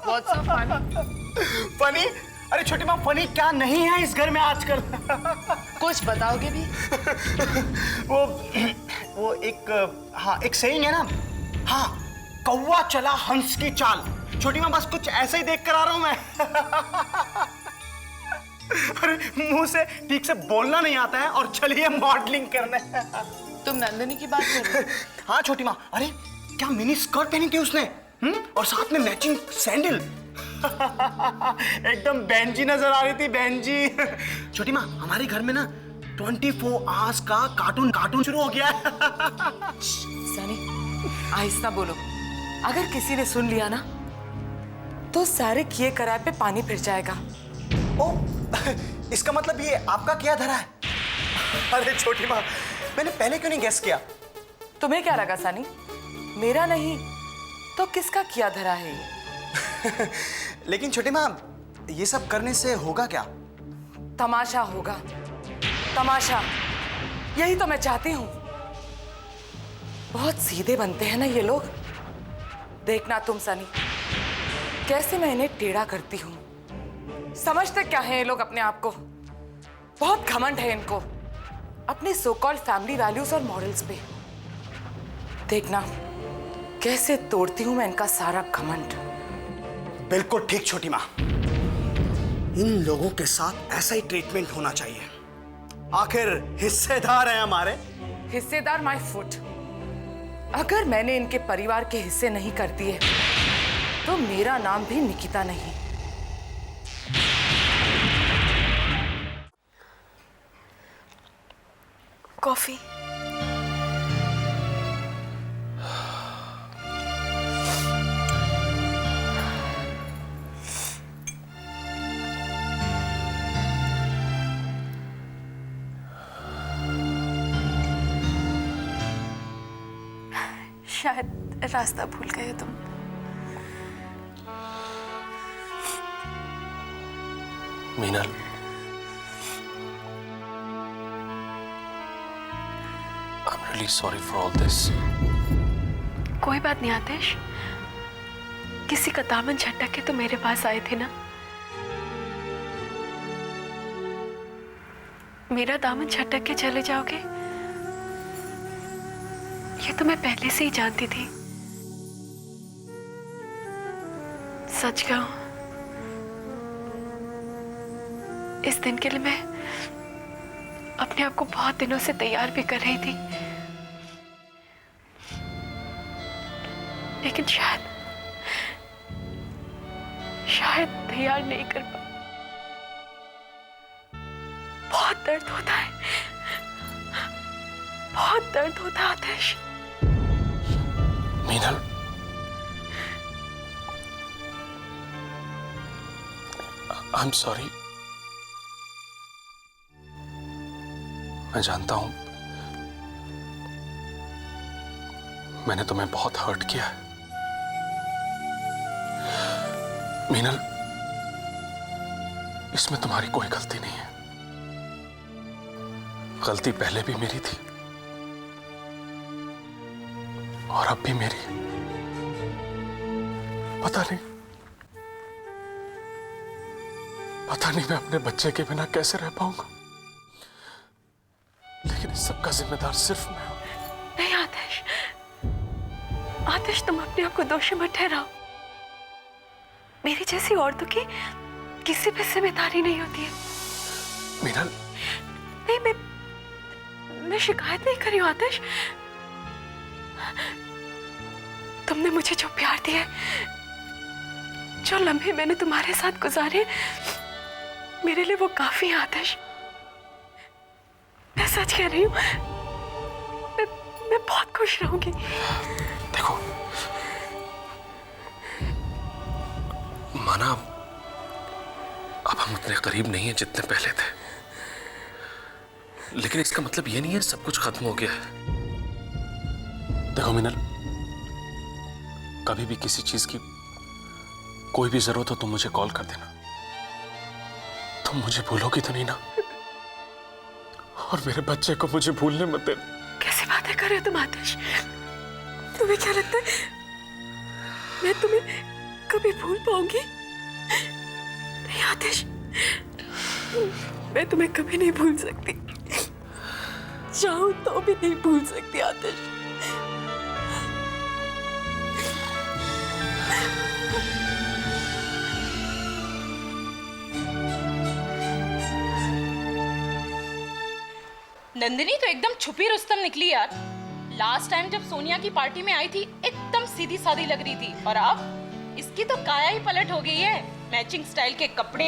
What's so funny? Funny? अरे छोटी माँ, फनी क्या नहीं है इस घर में आजकल? कुछ बताओगे भी? वो एक सेइंग है ना, हाँ, कौवा चला हंस की चाल। छोटी माँ, बस कुछ ऐसे ही देख कर आ रहा हूं मैं। अरे मुंह से ठीक से बोलना नहीं आता है और चलिए मॉडलिंग करने। तुम नंदिनी की बात कर रहे हो? हाँ छोटी माँ, अरे क्या मिनी स्कर्ट पहनी थी उसने, और साथ में मैचिंग सैंडल। एकदम बेंजी नजर आ रही थी, बेंजी। छोटी माँ, हमारे घर में ना 24 आवर्स का कार्टून शुरू हो गया है। सनी, आहिस्ता बोलो। अगर किसी ने सुन लिया ना तो सारे किए कराए पे पानी फिर जाएगा। ओ, इसका मतलब ये आपका क्या धरा है? अरे छोटी माँ, मैंने पहले क्यों नहीं गेस किया? तुम्हें क्या लगा सनी, मेरा नहीं तो किसका किया धरा है ये? लेकिन छोटी माँ, ये सब करने से होगा क्या? तमाशा होगा, तमाशा। यही तो मैं चाहती हूँ। बहुत सीधे बनते हैं ना ये लोग। देखना तुम सनी, कैसे मैं इन्हें टेढ़ा करती हूँ। समझते क्या है ये लोग अपने आप को? बहुत घमंड है इनको अपने सो कॉल्ड फैमिली वैल्यूज और मॉरल्स पे। देखना कैसे तोड़ती हूं मैं इनका सारा घमंड। बिल्कुल ठीक छोटी माँ, इन लोगों के साथ ऐसा ही ट्रीटमेंट होना चाहिए। आखिर हिस्सेदार हैं हमारे। हिस्सेदार माय फुट। अगर मैंने इनके परिवार के हिस्से नहीं कर दिए तो मेरा नाम भी निकिता नहीं। कॉफी। शायद रास्ता भूल गए तुम। Meenal, I'm really sorry for all this. कोई बात नहीं आतिश, किसी का दामन झटक के तो मेरे पास आए थे ना। मेरा दामन झटक के चले जाओगे ये तो मैं पहले से ही जानती थी। सच कहूं, इस दिन के लिए मैं अपने आप को बहुत दिनों से तैयार भी कर रही थी, लेकिन शायद तैयार नहीं कर पा। बहुत दर्द होता है, बहुत दर्द होता है आतिश। Meenal, I'm sorry. मैं जानता हूं मैंने तुम्हें बहुत हर्ट किया है। मीनल, इसमें तुम्हारी कोई गलती नहीं है। गलती पहले भी मेरी थी और अब भी मेरी। पता नहीं मैं अपने बच्चे के बिना कैसे रह पाऊंगा, लेकिन इस सब का जिम्मेदार सिर्फ मैं हूं। नहीं आतिश, तुम अपने आप को दोषी मत ठहराओ। मेरी जैसी औरतों की किसी पे जिम्मेदारी नहीं होती है। मीनल, नहीं, मैं शिकायत नहीं कर रही हूं आतिश। तुमने मुझे जो प्यार दिया है, जो लम्हे मैंने तुम्हारे साथ गुजारे, मेरे लिए वो काफी है आतिश। मैं सच कह रही हूं, मैं बहुत खुश रहूंगी। देखो माना, अब हम उतने करीब नहीं हैं जितने पहले थे, लेकिन इसका मतलब ये नहीं है सब कुछ खत्म हो गया है। देखो मीनल, कभी भी किसी चीज की कोई भी जरूरत हो तो मुझे कॉल कर देना। तुम मुझे भूलोगी तो नहीं ना? और मेरे बच्चे को मुझे भूलने मत देना। कैसी बातें कर रहे हो तुम आतिश? तुम्हें क्या लगता है मैं तुम्हें कभी भूल पाऊंगी? नहीं आतिश, मैं तुम्हें कभी नहीं भूल सकती, चाहूं तो भी नहीं भूल सकती आतिश। नंदिनी तो एकदम छुपी रुस्तम निकली यार। लास्ट टाइम जब सोनिया की पार्टी में आई थी एकदम सीधी सादी लग रही थी, और अब इसकी तो काया ही पलट हो गई है। मैचिंग स्टाइल के कपड़े,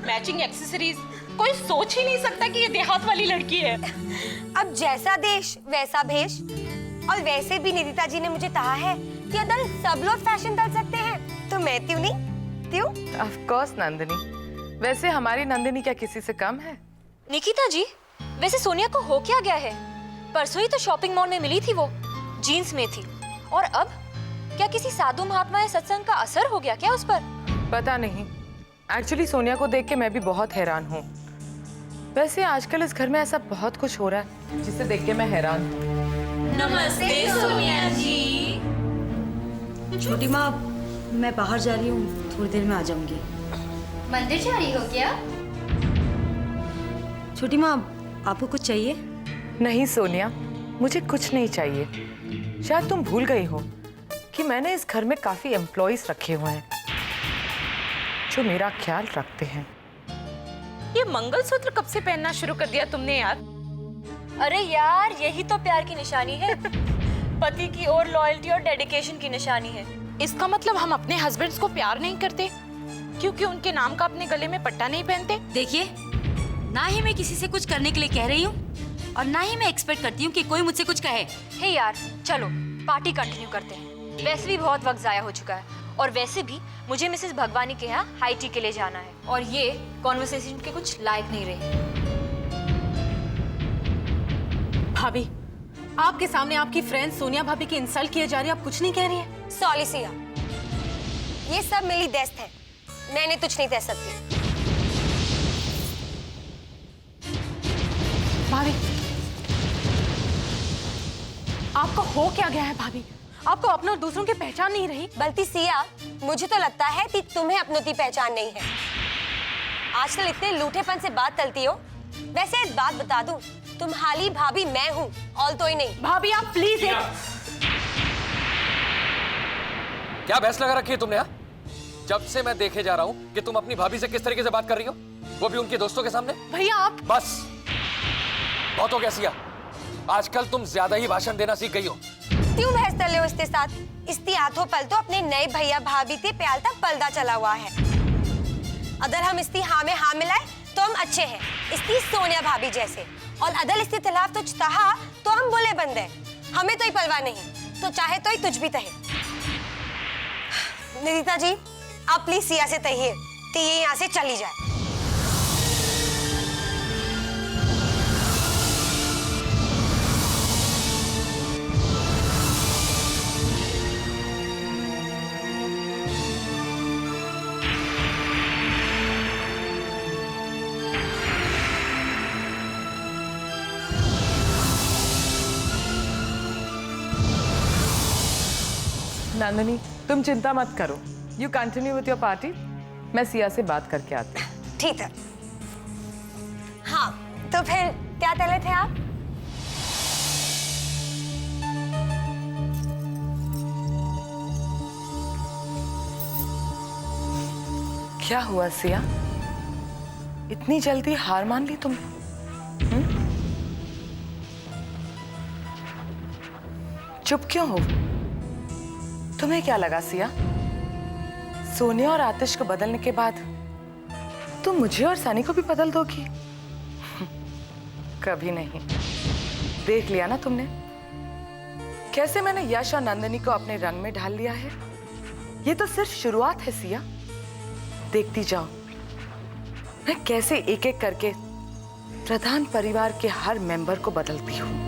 मैचिंग एक्सेसरीज, कोई सोच ही नहीं सकता कि ये देहात वाली लड़की है। अब जैसा देश वैसा भेष। और वैसे भी निधिता जी ने मुझे कहा है कि अदल सब लोग फैशन डाल सकते हैं, तो मैं क्यों नहीं? क्यों? ऑफ कोर्स नंदिनी, वैसे हमारी नंदिनी क्या किसी से कम है? निकिता जी, वैसे सोनिया को हो क्या गया है? परसों ही तो शॉपिंग मॉल में मिली थी, वो जीन्स में थी, और अब क्या किसी साधु महात्मा या सत्संग का असर हो गया क्या उस पर? पता नहीं, एक्चुअली सोनिया को देख के मैं भी बहुत हैरान हूँ। वैसे आजकल इस घर में ऐसा बहुत कुछ हो रहा है जिसे देख के मैं हैरान हूँ। नमस्ते सोनिया जी। छोटी माँ, मैं बाहर जा रही हूँ, थोड़ी देर में आ जाऊंगी। मंदिर जा रही हो क्या? छोटी माँ, आपको कुछ चाहिए? नहीं सोनिया, मुझे कुछ नहीं चाहिए। शायद तुम भूल गई हो कि मैंने इस घर में काफी एम्प्लॉइज रखे हुए हैं जो मेरा ख्याल रखते हैं। ये मंगलसूत्र कब से पहनना शुरू कर दिया तुमने यार? अरे यार, यही तो प्यार की निशानी है। पति की ओर लॉयल्टी और डेडिकेशन की निशानी है। इसका मतलब हम अपने हस्बैंड्स को प्यार नहीं करते क्योंकि उनके नाम का अपने गले में पट्टा नहीं पहनते? देखिए, ना ही मैं किसी से कुछ करने के लिए कह रही हूँ और ना ही मैं एक्सपेक्ट करती हूँ कि कोई मुझसे कुछ कहे। हे यार, चलो पार्टी कंटिन्यू करते हैं। वैसे भी बहुत वक्त जाया हो चुका है, और वैसे भी मुझे मिसेस भगवानी के यहाँ हाई टी के लिए जाना है, और ये कॉन्वर्सेशन के कुछ लायक नहीं रहे। भाभी, आपके सामने आपकी फ्रेंड सोनिया भाभी की इंसल्ट किए जा रही है, आप कुछ नहीं कह रही है? सॉरी सिया, ये सब मेरी दस्त है, मैंने तुझ नहीं दे सकती। भाभी, आपको हो क्या गया है भाभी? आपको अपनों और दूसरों की पहचान नहीं रही? बल्कि सिया, मुझे तो लगता है कि तुम्हें अपनों की पहचान नहीं है। आजकल इतने लूठेपन से बात चलती हो। वैसे एक बात बता दूं, तुम्हारी भाभी मैं हूँ और तो ही नहीं। भाभी आप प्लीज क्या बहस लगा रखी है तुमने? जब से मैं देखे जा रहा हूँ कि तुम अपनी भाभी से किस तरीके से बात कर रही हो, वो भी उनके दोस्तों के सामने। भैया आप बस बहुत हो गया सिया, आजकल तुम ज्यादा ही भाषण देना सीख गई हो। क्यों बहस कर ले हो इसके साथ? इसकी हाथों पल तो अपने नए भैया भाभी के प्यार तक पर्दा चला हुआ है। अगर हम इसकी हाँ में हाँ मिलाए तो हम अच्छे हैं, इसकी सोनिया भाभी जैसे, और अदल इसके खिलाफ तुझ कहा तो हम बुले बंद हैं। हमें तो ही परवाह नहीं, तो चाहे तो ही तुझ भी तहे। निधिता जी, आप प्लीज सिया से कहिए कि ये यहाँ से चली जाए। नंदिनी, तुम चिंता मत करो, you continue with your party. मैं सिया से बात करके आती हूँ। ठीक है। हाँ, तो फिर क्या तले थे आप? क्या हुआ सिया, इतनी जल्दी हार मान ली तुम? चुप क्यों हो? तुम्हें क्या लगा सिया, सोनिया और आतिश को बदलने के बाद तुम मुझे और सनी को भी बदल दोगी? कभी नहीं। देख लिया ना तुमने कैसे मैंने यश और नंदिनी को अपने रंग में ढाल लिया है। ये तो सिर्फ शुरुआत है सिया, देखती जाओ मैं कैसे एक एक करके प्रधान परिवार के हर मेंबर को बदलती हूँ।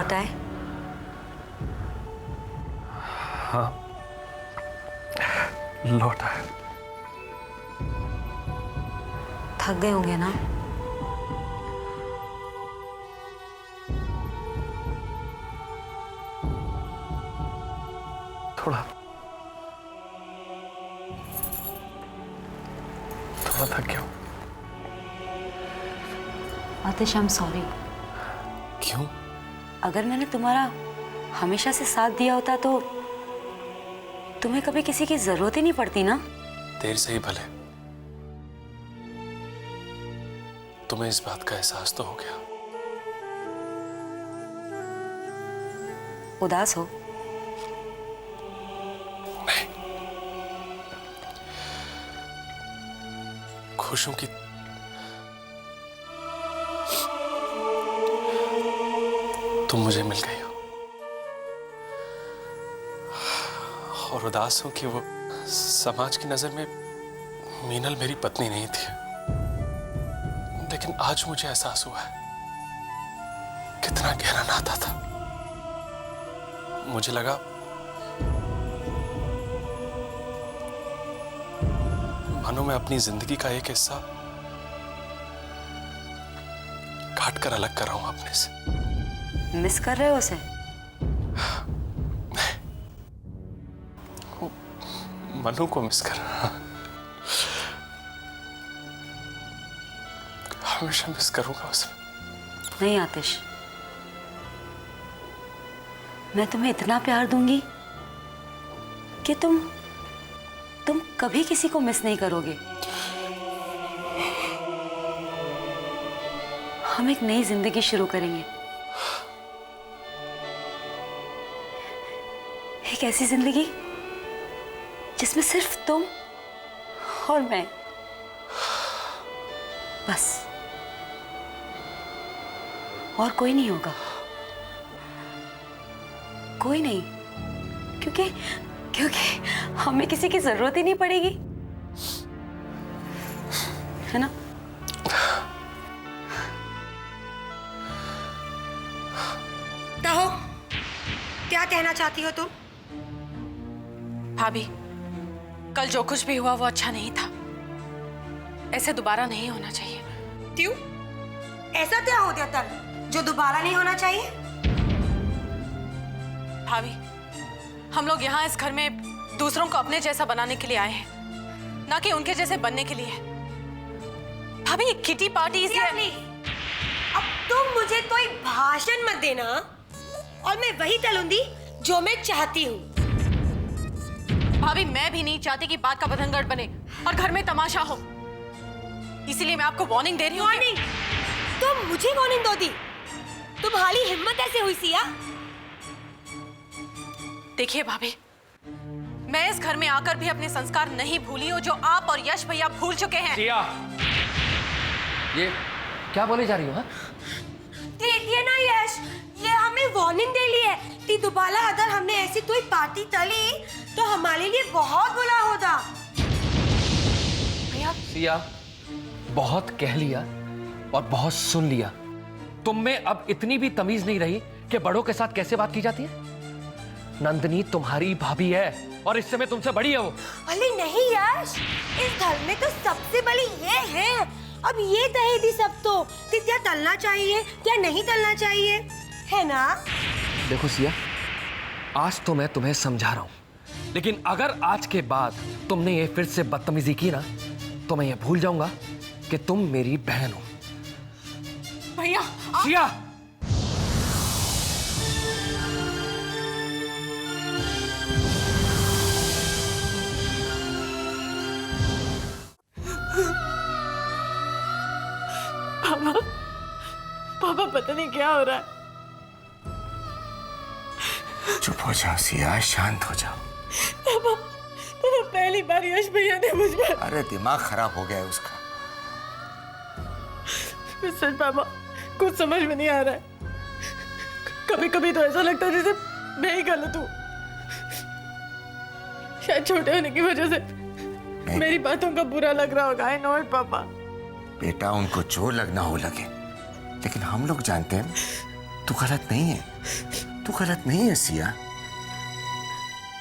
लौट आए? हाँ, लौट आया। थक गए होंगे ना? थोड़ा थक गया। आतिश, आई एम सॉरी। क्यों? अगर मैंने तुम्हारा हमेशा से साथ दिया होता तो तुम्हें कभी किसी की जरूरत ही नहीं पड़ती ना। देर से ही भले, तुम्हें इस बात का एहसास तो हो गया। उदास हो? नहीं, खुश हूं कि तुम मुझे मिल गई हो, और उदास हूं कि वो समाज की नजर में मीनल मेरी पत्नी नहीं थी। लेकिन आज मुझे एहसास हुआ है कितना गहरा नाता था। मुझे लगा मानो मैं अपनी जिंदगी का एक हिस्सा काट कर अलग कर रहा हूं अपने से। मिस कर रहे हो उसे? मनु को मिस कर रहा, हमेशा मिस करूंगा उसे। नहीं आतिश, मैं तुम्हें इतना प्यार दूंगी कि तुम कभी किसी को मिस नहीं करोगे। हम एक नई जिंदगी शुरू करेंगे, एक ऐसी जिंदगी जिसमें सिर्फ तुम और मैं, बस, और कोई नहीं होगा। कोई नहीं, क्योंकि हमें किसी की जरूरत ही नहीं पड़ेगी, है ना? कहो, क्या कहना चाहती हो तुम? भाभी, कल जो कुछ भी हुआ वो अच्छा नहीं था। ऐसे दोबारा नहीं होना चाहिए। क्यों? ऐसा क्या हो गया तब जो दोबारा नहीं होना चाहिए? भाभी, हम लोग यहाँ इस घर में दूसरों को अपने जैसा बनाने के लिए आए हैं, ना कि उनके जैसे बनने के लिए। भाभी, ये किटी पार्टी अब तुम मुझे कोई भाषण मत देना, और मैं वही तलूंगी जो मैं चाहती हूँ। भाभी, मैं भी नहीं चाहती कि बात का बतंगड़ बने और घर में तमाशा हो। इसीलिए मैं आपको वार्निंग दे रही हूँ। वार्निंग? तुम मुझे वार्निंग दो दी? तुम्हारी हिम्मत ऐसे हुई सिया? देखिए भाभी, मैं इस घर में आकर भी अपने संस्कार नहीं भूली हूँ जो आप और यश भैया भूल चुके हैं। सिया, ये क्या बोले जा रही हो? देखिए ना यश, ये हमें वार्निंग दे ली है कि दोबारा अगर हमने ऐसी कोई पार्टी तली तो हमारे लिए बहुत बुरा होता। भैया, सिया, बहुत कह लिया और बहुत सुन लिया। तुम में अब इतनी भी तमीज नहीं रही कि बड़ों के साथ कैसे बात की जाती है। नंदिनी तुम्हारी भाभी है और इस समय तुमसे बड़ी है वो। अरे नहीं यश, इस घर में तो सबसे बड़ी ये है। अब ये कहेगी सब तो कि क्या तलना चाहिए क्या नहीं तलना चाहिए, है ना? देखो सिया, आज तो मैं तुम्हें समझा रहा हूं, लेकिन अगर आज के बाद तुमने ये फिर से बदतमीजी की ना तो मैं ये भूल जाऊंगा कि तुम मेरी बहन हो। भैया, सिया, पापा पता नहीं क्या हो रहा है। चुप हो जाओ सिया, शांत हो जाओ। पापा, पहली बार यश भैया ने मुझ पर। अरे दिमाग खराब हो गया है उसका। सच पापा, कुछ समझ में नहीं आ रहा है। कभी कभी तो ऐसा लगता है जैसे मैं ही गलत हूँ। शायद छोटे होने की वजह से मेरी बातों का बुरा लग रहा होगा। आई नो इट पापा। बेटा, उनको जो लगना हो लगे, लेकिन हम लोग जानते हैं तू गलत नहीं है, तू गलत नहीं है सिया।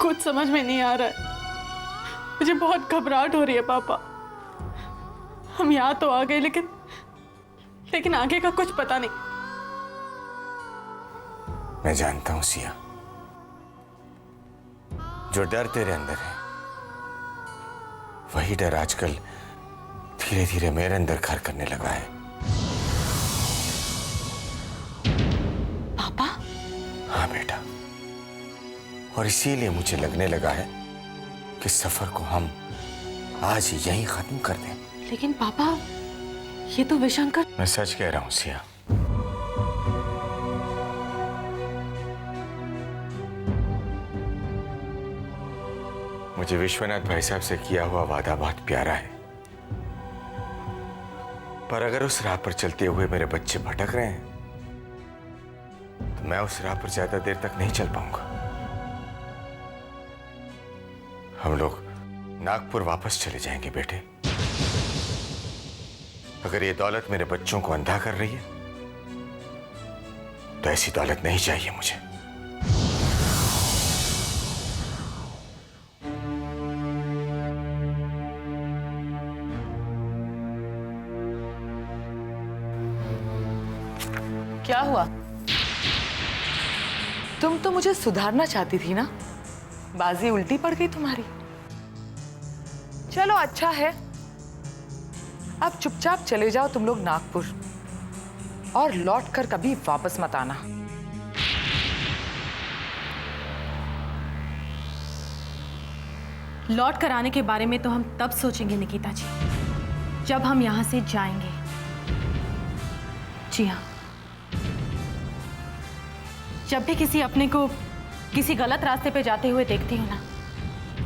कुछ समझ में नहीं आ रहा है, मुझे बहुत घबराहट हो रही है पापा। हम यहाँ तो आ गए लेकिन आगे का कुछ पता नहीं। मैं जानता हूं सिया, जो डर तेरे अंदर है वही डर आजकल धीरे धीरे मेरे अंदर घर करने लगा है। पापा? हाँ बेटा, और इसीलिए मुझे लगने लगा है कि सफर को हम आज यहीं खत्म कर दें। लेकिन पापा, ये तो विशंकर। मैं सच कह रहा हूं सिया। मुझे विश्वनाथ भाई साहब से किया हुआ वादा बहुत प्यारा है, पर अगर उस राह पर चलते हुए मेरे बच्चे भटक रहे हैं तो मैं उस राह पर ज्यादा देर तक नहीं चल पाऊंगा। हम लोग नागपुर वापस चले जाएंगे बेटे। अगर ये दौलत मेरे बच्चों को अंधा कर रही है तो ऐसी दौलत नहीं चाहिए मुझे। क्या हुआ? तुम तो मुझे सुधारना चाहती थी ना, बाजी उल्टी पड़ गई तुम्हारी। चलो अच्छा है, अब चुपचाप चले जाओ तुम लोग नागपुर, और लौट कर कभी वापस मत आना। लौट कर आने के बारे में तो हम तब सोचेंगे निकिता जी, जब हम यहाँ से जाएंगे। जी हाँ, जब भी किसी अपने को किसी गलत रास्ते पे जाते हुए देखती हूँ ना,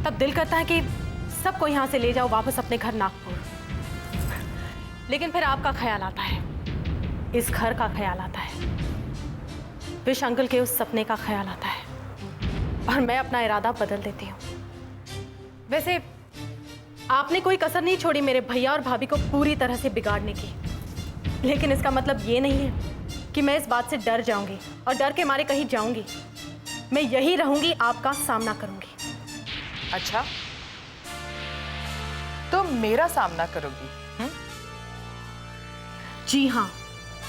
तब दिल करता है कि सबको यहाँ से ले जाओ वापस अपने घर नागपुर। लेकिन फिर आपका ख्याल आता है, इस घर का ख्याल आता है, विश अंकल के उस सपने का ख्याल आता है, और मैं अपना इरादा बदल देती हूँ। वैसे आपने कोई कसर नहीं छोड़ी मेरे भैया और भाभी को पूरी तरह से बिगाड़ने की, लेकिन इसका मतलब ये नहीं है कि मैं इस बात से डर जाऊंगी और डर के मारे कहीं जाऊंगी। मैं यही रहूंगी, आपका सामना करूंगी। अच्छा, तो मेरा सामना करोगी? जी हाँ,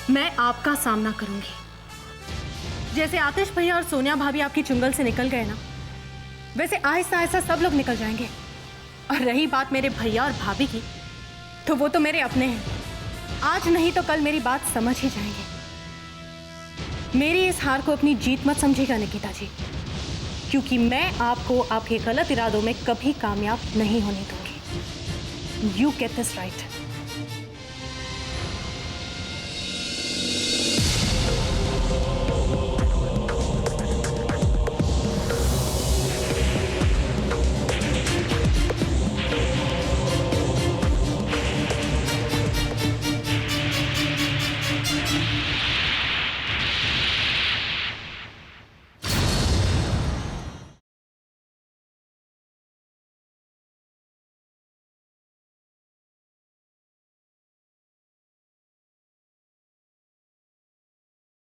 मैं आपका सामना करूंगी। जैसे आतिश भैया और सोनिया भाभी आपकी चुंगल से निकल गए ना, वैसे आहिस्ता आहिस्ता सब लोग निकल जाएंगे। और रही बात मेरे भैया और भाभी की, तो वो तो मेरे अपने हैं, आज नहीं तो कल मेरी बात समझ ही जाएंगे। मेरी इस हार को अपनी जीत मत समझिएगा निकिता जी, क्योंकि मैं आपको आपके गलत इरादों में कभी कामयाब नहीं होने दूंगी। You get this right.